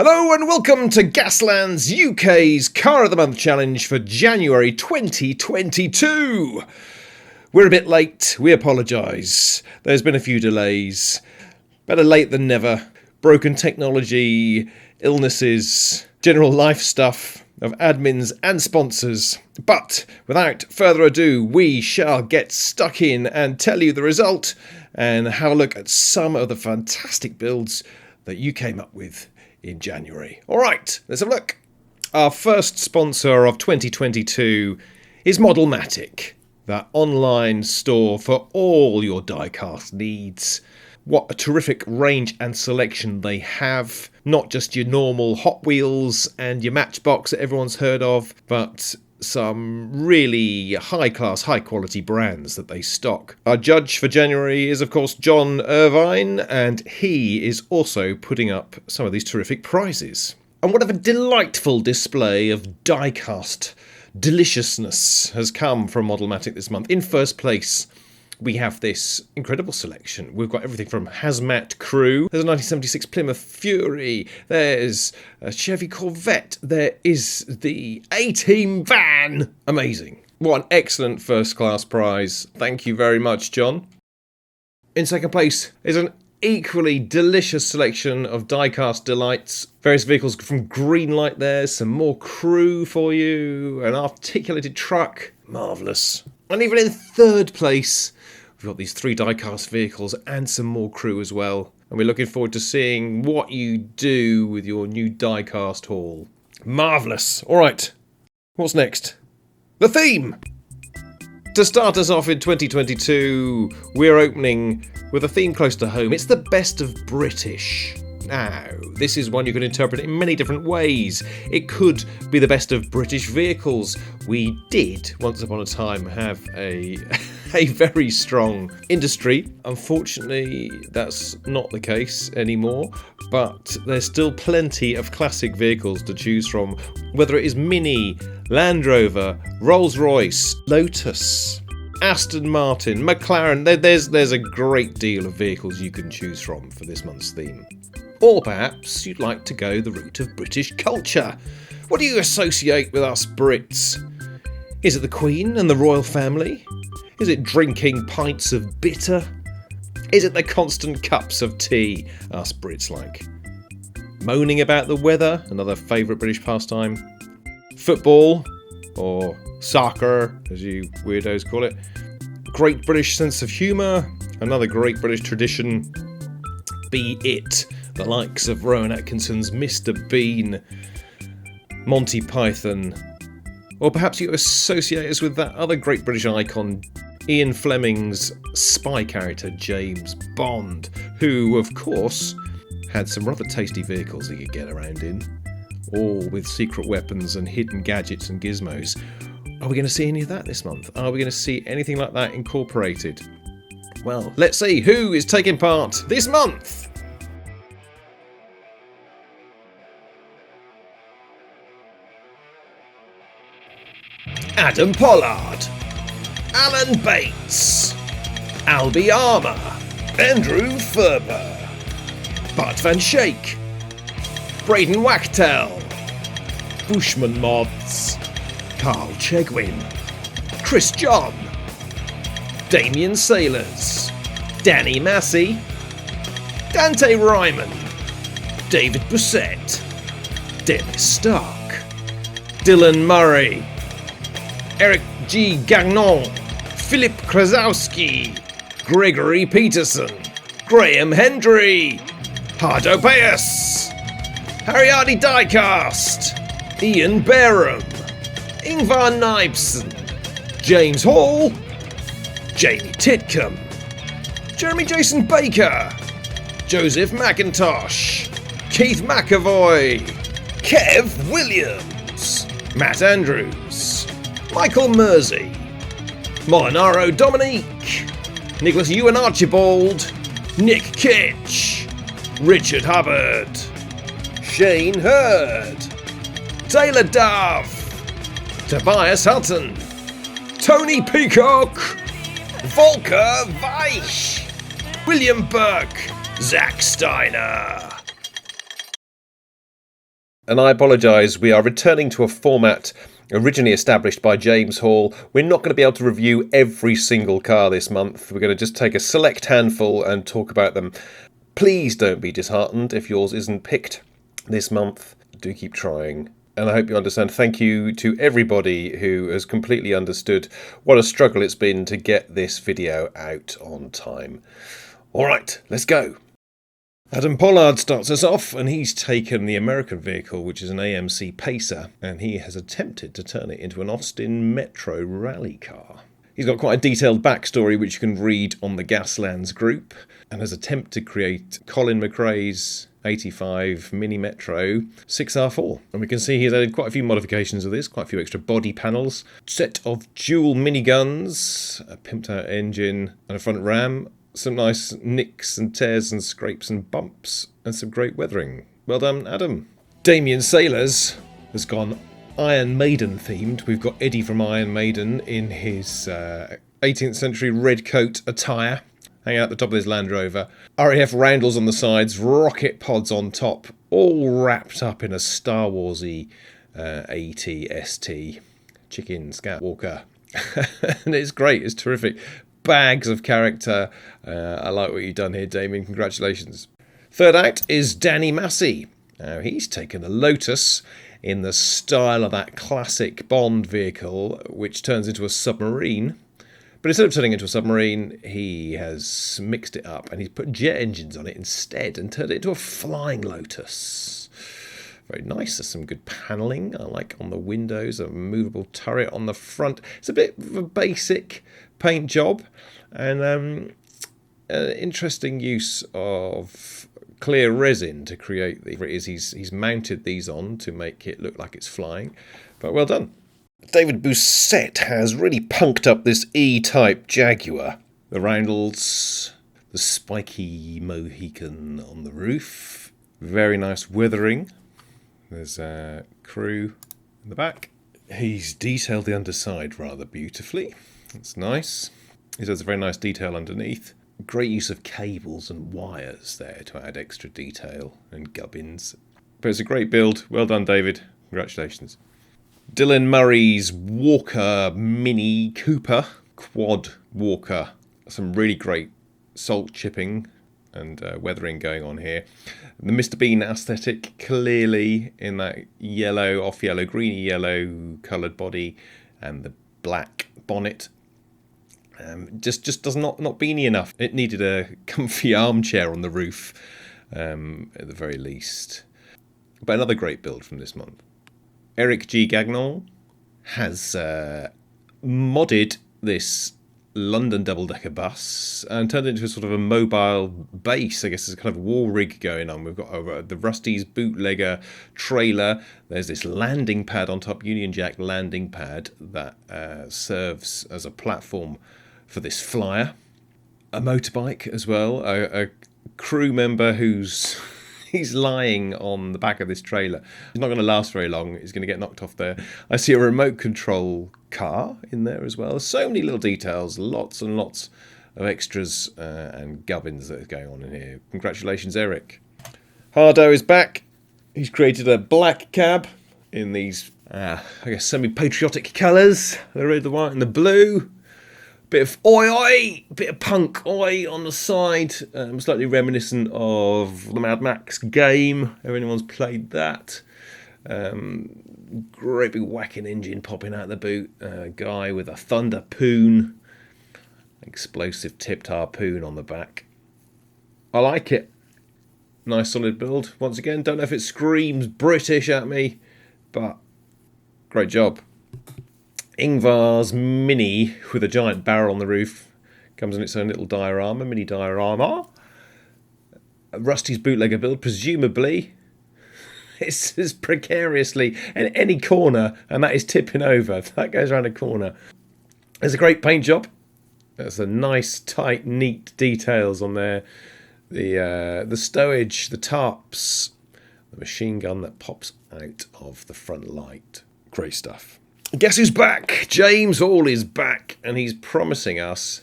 Hello and welcome to Gaslands UK's Car of the Month challenge for January 2022. We're a bit late, we apologise. There's been a few delays. Better late than never. Broken technology, illnesses, general life stuff of admins and sponsors. But without further ado, we shall get stuck in and tell you the result and have a look at some of the fantastic builds that you came up with in January. Alright, let's have a look. Our first sponsor of 2022 is Modelmatic, that online store for all your diecast needs. What a terrific range and selection they have. Not just your normal Hot Wheels and your Matchbox that everyone's heard of, but some really high-class, high-quality brands that they stock. Our judge for January is, of course, John Irvine, and he is also putting up some of these terrific prizes. And what a delightful display of die-cast deliciousness has come from Modelmatic this month. In first place, we have this incredible selection. We've got everything from Hazmat Crew. There's a 1976 Plymouth Fury. There's a Chevy Corvette. There is the A-Team van. Amazing. What an excellent first-class prize. Thank you very much, John. In second place is an equally delicious selection of die-cast delights. Various vehicles from Greenlight there. Some more Crew for you. An articulated truck. Marvellous. And even in third place, we've got these 3 die-cast vehicles and some more Crew as well. And we're looking forward to seeing what you do with your new die-cast haul. Marvellous. All right, what's next? The theme! To start us off in 2022, we're opening with a theme close to home. It's the best of British. Now, this is one you can interpret in many different ways. It could be the best of British vehicles. We did, once upon a time, have a very strong industry. Unfortunately, that's not the case anymore, but there's still plenty of classic vehicles to choose from, whether it is Mini, Land Rover, Rolls-Royce, Lotus, Aston Martin, McLaren. There's a great deal of vehicles you can choose from for this month's theme. Or perhaps you'd like to go the route of British culture. What do you associate with us Brits? Is it the Queen and the royal family? Is it drinking pints of bitter? Is it the constant cups of tea us Brits like? Moaning about the weather, another favourite British pastime? Football, or soccer, as you weirdos call it? Great British sense of humour, another great British tradition. Be it the likes of Rowan Atkinson's Mr. Bean, Monty Python, or perhaps you associate us with that other great British icon, Ian Fleming's spy character James Bond, who, of course, had some rather tasty vehicles he could get around in, all with secret weapons and hidden gadgets and gizmos. Are we going to see any of that this month? Are we going to see anything like that incorporated? Well, let's see who is taking part this month. Adam Pollard, Alan Bates, Albie Armour, Andrew Ferber, Bart Van Schaik, Braden Wachtel, Bushman Mods, Carl Chegwin, Chris John, Damien Sailors, Danny Massey, Dante Ryman, David Brissett, Dennis Stark, Dylan Murray, Eric G. Gagnon, Philip Krasowski, Gregory Peterson, Graham Hendry, Hardo Payas, Harryardy Diecast, Ian Bareham, Ingvar Nibson, James Hall, Jamie Titcomb, Jeremy Jason Baker, Joseph McIntosh, Keith McAvoy, Kev Williams, Matt Andrews, Michael Mersey, Molinaro Dominique, Nicholas Ewan Archibald, Nick Kitch, Richard Hubbard, Shane Hurd, Taylor Dove, Tobias Hutton, Tony Peacock, Volker Weich, William Burke, Zach Steiner. And I apologise, we are returning to a format originally established by James Hall. We're not going to be able to review every single car this month. We're going to just take a select handful and talk about them. Please don't be disheartened if yours isn't picked this month. Do keep trying. And I hope you understand. Thank you to everybody who has completely understood what a struggle it's been to get this video out on time. All right, let's go. Adam Pollard starts us off, and he's taken the American vehicle, which is an AMC Pacer, and he has attempted to turn it into an Austin Metro rally car. He's got quite a detailed backstory which you can read on the Gaslands group, and has attempted to create Colin McRae's 85 Mini Metro 6R4. And we can see he's added quite a few modifications of this, quite a few extra body panels, set of dual miniguns, a pimped out engine and a front ram, some nice nicks and tears and scrapes and bumps, and some great weathering. Well done, Adam. Damien Sailors has gone Iron Maiden themed. We've got Eddie from Iron Maiden in his 18th century red coat attire, hanging out the top of his Land Rover. RAF roundels on the sides, rocket pods on top, all wrapped up in a Star Warsy AT-ST chicken scout walker. And it's great, it's terrific. Bags of character. I like what you've done here, Damien. Congratulations. Third out is Danny Massey. Now, he's taken a Lotus in the style of that classic Bond vehicle, which turns into a submarine. But instead of turning into a submarine, he has mixed it up and he's put jet engines on it instead and turned it into a flying Lotus. Very nice. There's some good panelling. I like on the windows, a movable turret on the front. It's a bit of a basic paint job, and interesting use of clear resin to create he's mounted these on to make it look like it's flying, but well done. David Bousset has really punked up this E-type Jaguar. The roundels, the spiky Mohican on the roof, very nice weathering. There's a crew in the back. He's detailed the underside rather beautifully. It's nice. He does a very nice detail underneath. Great use of cables and wires there to add extra detail and gubbins. But it's a great build. Well done, David. Congratulations. Dylan Murray's Walker Mini Cooper. Quad Walker. Some really great salt chipping and weathering going on here. The Mr. Bean aesthetic clearly in that yellow, off yellow, greeny yellow coloured body and the black bonnet. Just does not beanie enough. It needed a comfy armchair on the roof, at the very least. But another great build from this month. Eric G. Gagnon has modded this London double-decker bus and turned it into a sort of a mobile base. I guess there's a kind of war rig going on. We've got the Rusty's bootlegger trailer. There's this landing pad on top, Union Jack landing pad that serves as a platform for this flyer. A motorbike as well. A crew member who's he's lying on the back of this trailer. He's not going to last very long. He's going to get knocked off there. I see a remote control car in there as well. So many little details, lots and lots of extras and gubbins that are going on in here. Congratulations, Eric. Hardo is back. He's created a black cab in these, I guess, semi-patriotic colours. The red, the white and the blue. Bit of oi, bit of punk oi on the side, slightly reminiscent of the Mad Max game, if anyone's played that. Great big whacking engine popping out the boot, guy with a thunder poon, explosive tipped harpoon on the back. I like it. Nice solid build. Once again, don't know if it screams British at me, but great job. Ingvar's Mini with a giant barrel on the roof comes in its own little diorama, mini diorama. Rusty's bootlegger build, presumably. It's precariously in any corner, and that is tipping over. That goes around a corner. There's a great paint job. There's a nice, tight, neat details on there. The stowage, the tarps, the machine gun that pops out of the front light. Great stuff. Guess who's back? James Hall is back, and he's promising us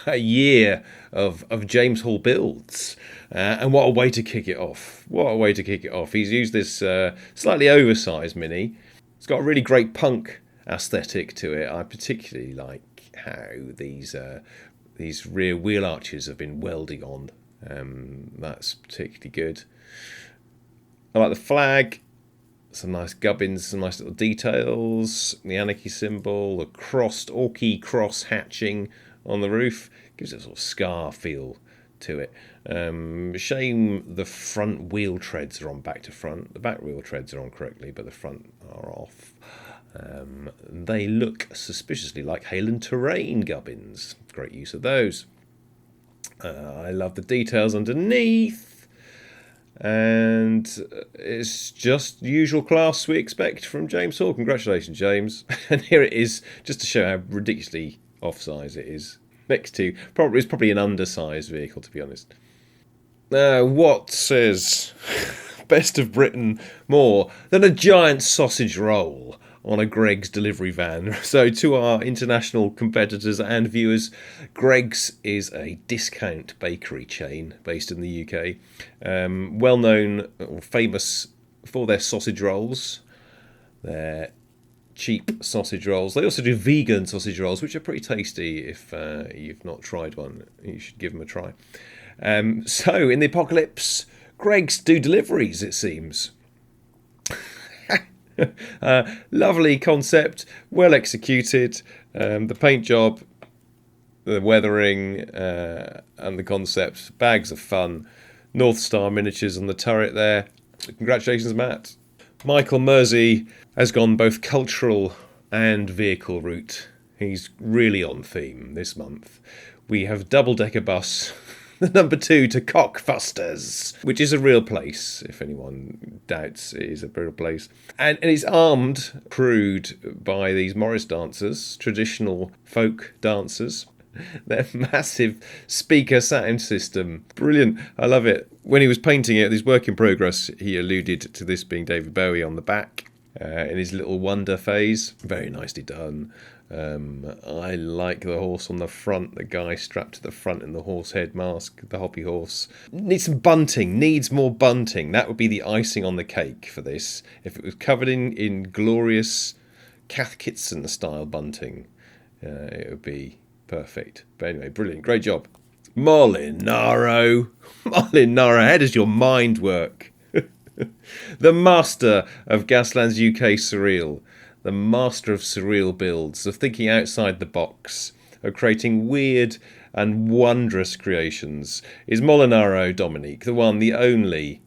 a year of James Hall builds. And what a way to kick it off. What a way to kick it off. He's used this slightly oversized Mini. It's got a really great punk aesthetic to it. I particularly like how these rear wheel arches have been welding on. That's particularly good. I like the flag. Some nice gubbins, some nice little details. The anarchy symbol, the Orky cross hatching on the roof gives it a sort of scar feel to it. Shame the front wheel treads are on back to front. The back wheel treads are on correctly, but the front are off. They look suspiciously like Hayland Terrain gubbins. Great use of those. I love the details underneath. And it's just usual class we expect from James Hall. Congratulations, James. And here it is, just to show how ridiculously off-size it is. Next to, it's probably an undersized vehicle, to be honest. What says Best of Britain more than a giant sausage roll on a Greggs delivery van? So to our international competitors and viewers, Greggs is a discount bakery chain based in the UK. Well known or famous for their sausage rolls. Their cheap sausage rolls. They also do vegan sausage rolls, which are pretty tasty. If you've not tried one, you should give them a try. So in the apocalypse, Greggs do deliveries, it seems. Lovely concept, well executed. The paint job, the weathering, and the concept. Bags of fun. North Star miniatures on the turret there. Congratulations, Matt. Michael Mersey has gone both cultural and vehicle route. He's really on theme this month. We have double-decker bus, the number 2 to Cockfusters, which is a real place, if anyone doubts it is a real place. And it's armed, crewed by these Morris dancers, traditional folk dancers. Their massive speaker sound system. Brilliant. I love it. When he was painting it, his work in progress, he alluded to this being David Bowie on the back in his little wonder phase. Very nicely done. I like the horse on the front, the guy strapped to the front in the horse head mask, the hobby horse. Needs some bunting, needs more bunting. That would be the icing on the cake for this. If it was covered in glorious Cath Kidston style bunting, it would be perfect. But anyway, brilliant. Great job. Molinaro. Molinaro, how does your mind work? The master of Gaslands UK Surreal. The master of surreal builds, of thinking outside the box, of creating weird and wondrous creations, is Molinaro Dominique, the one, the only.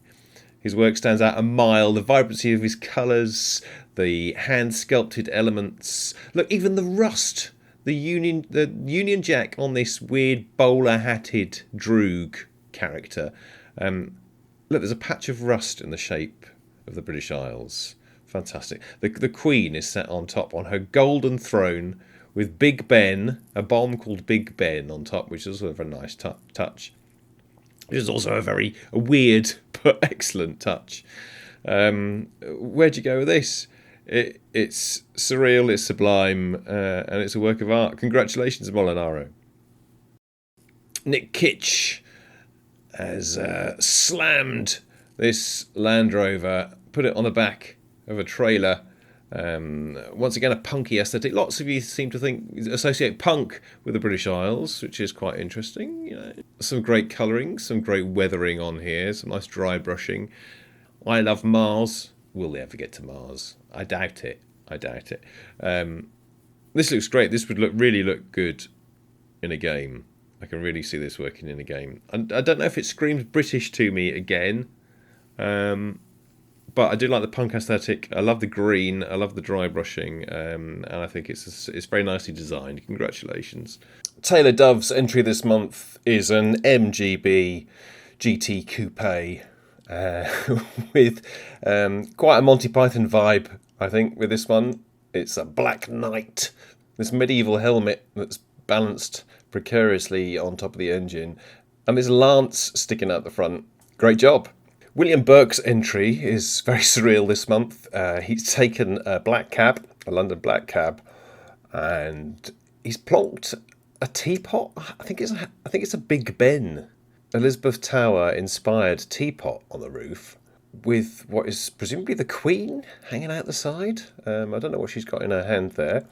His work stands out a mile. The vibrancy of his colours, the hand-sculpted elements. Look, even the rust. The Union Jack on this weird bowler-hatted Droog character. Look, there's a patch of rust in the shape of the British Isles. Fantastic. The Queen is set on top on her golden throne with Big Ben, a bomb called Big Ben on top, which is also a nice touch. It is also a weird but excellent touch. Where'd you go with this? It's surreal, it's sublime, and it's a work of art. Congratulations, Molinaro. Nick Kitch has slammed this Land Rover, put it on the back of a trailer. Once again, a punky aesthetic. Lots of you seem to associate punk with the British Isles, which is quite interesting. You know, some great colouring, some great weathering on here, some nice dry brushing. I love Mars. Will they ever get to Mars? I doubt it. This looks great. This would really look good in a game. I can really see this working in a game. And I don't know if it screams British to me again. But I do like the punk aesthetic. I love the green. I love the dry brushing. And I think it's very nicely designed. Congratulations. Taylor Dove's entry this month is an MGB GT Coupe with quite a Monty Python vibe, I think, with this one. It's a Black Knight. This medieval helmet that's balanced precariously on top of the engine. And this lance sticking out the front. Great job. William Burke's entry is very surreal this month. He's taken a black cab, a London black cab, and he's plonked a teapot. I think it's a Big Ben, Elizabeth Tower inspired teapot on the roof, with what is presumably the Queen hanging out the side. I don't know what she's got in her hand there.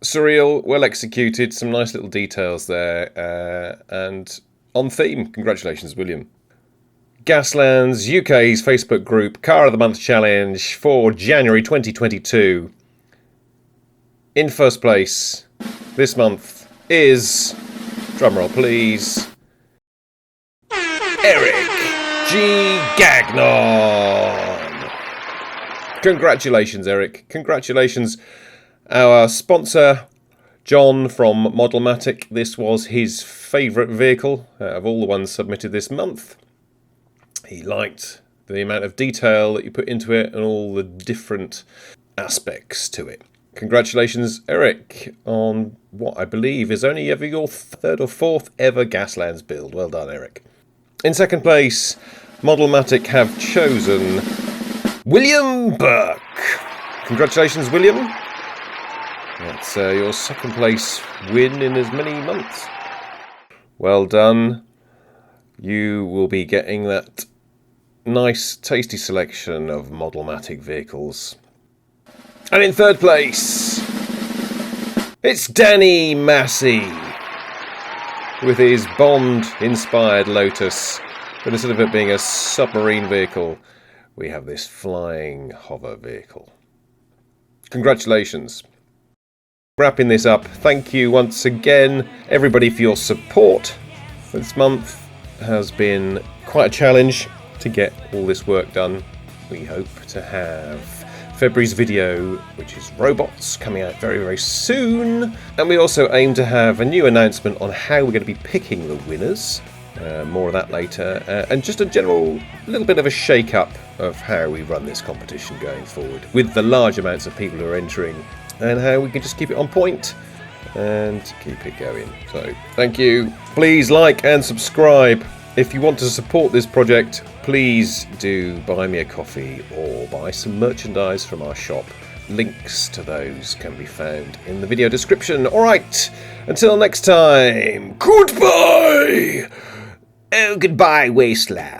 Surreal, well executed, some nice little details there, and on theme. Congratulations, William. Gaslands UK's Facebook group Car of the Month Challenge for January 2022. In first place this month is, drumroll please, Eric G. Gagnon. Congratulations, Eric. Congratulations. Our sponsor, John from Modelmatic. This was his favourite vehicle out of all the ones submitted this month. He liked the amount of detail that you put into it and all the different aspects to it. Congratulations, Eric, on what I believe is only ever your third or fourth ever Gaslands build. Well done, Eric. In second place, Modelmatic have chosen William Burke. Congratulations, William. That's your second place win in as many months. Well done. You will be getting that nice, tasty selection of Modelmatic vehicles. And in third place, it's Danny Massey with his Bond-inspired Lotus. But instead of it being a submarine vehicle, we have this flying hover vehicle. Congratulations. Wrapping this up, thank you once again, everybody, for your support. This month has been quite a challenge to get all this work done. We hope to have February's video, which is robots, coming out very, very soon. And we also aim to have a new announcement on how we're going to be picking the winners. More of that later. And just a general little bit of a shake-up of how we run this competition going forward, with the large amounts of people who are entering, and how we can just keep it on point and keep it going. So, thank you. Please like and subscribe. If you want to support this project, please do buy me a coffee or buy some merchandise from our shop. Links to those can be found in the video description. Alright, until next time, goodbye! Oh, goodbye, Wasteland.